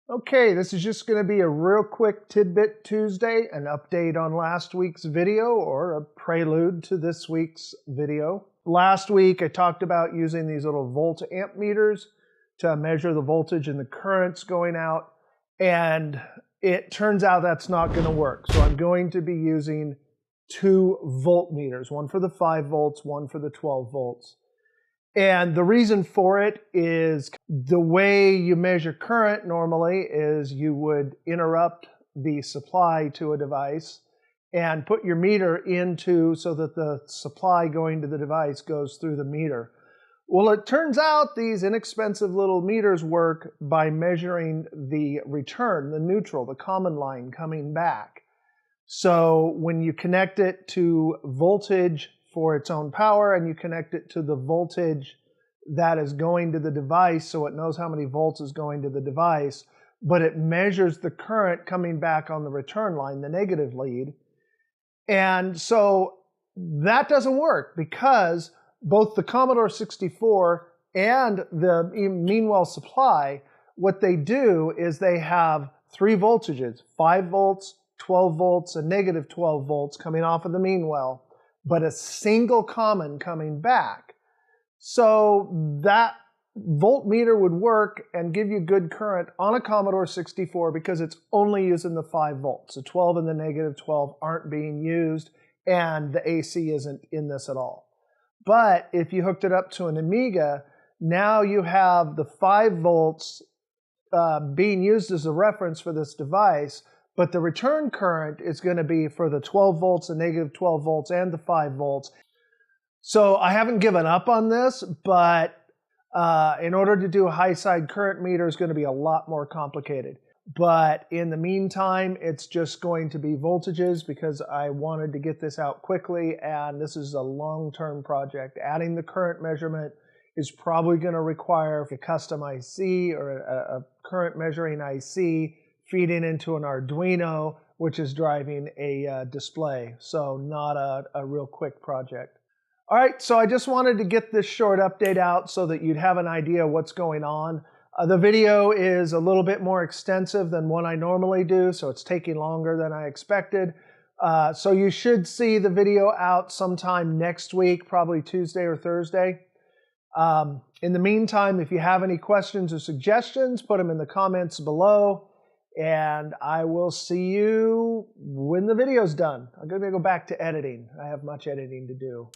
Okay, this is just going to be a real quick Tidbit Tuesday, an update on last week's video or a prelude to this week's video. Last week I talked about using these little volt amp meters to measure the voltage and the currents going out, and it turns out that's not going to work. So I'm going to be using two voltmeters, one for the 5 volts, one for the 12 volts. And the reason for it is the way you measure current normally is you would interrupt the supply to a device and put your meter into so that the supply going to the device goes through the meter. Well, it turns out these inexpensive little meters work by measuring the return, the neutral, the common line coming back. So when you connect it to voltage for its own power and you connect it to the voltage that is going to the device, so it knows how many volts is going to the device, but it measures the current coming back on the return line, the negative lead. And so that doesn't work because both the Commodore 64 and the Meanwell supply, what they do is they have 3 voltages, 5 volts, 12 volts, and negative 12 volts coming off of the Meanwell, but a single common coming back. So that voltmeter would work and give you good current on a Commodore 64 because it's only using the 5 volts. The 12 and the negative 12 aren't being used, and the AC isn't in this at all. But if you hooked it up to an Amiga, now you have the 5 volts being used as a reference for this device, but the return current is going to be for the 12 volts, the negative 12 volts, and the 5 volts. So I haven't given up on this, but in order to do a high side current meter is going to be a lot more complicated. But in the meantime, it's just going to be voltages because I wanted to get this out quickly, and this is a long-term project. Adding the current measurement is probably going to require a custom IC or a current measuring IC feeding into an Arduino, which is driving a display. So not a real quick project. All right, so I just wanted to get this short update out so that you'd have an idea of what's going on. The video is a little bit more extensive than what I normally do, so it's taking longer than I expected. So you should see the video out sometime next week, probably Tuesday or Thursday. In the meantime, if you have any questions or suggestions, put them in the comments below, and I will see you when the video's done. I'm going to go back to editing. I have much editing to do.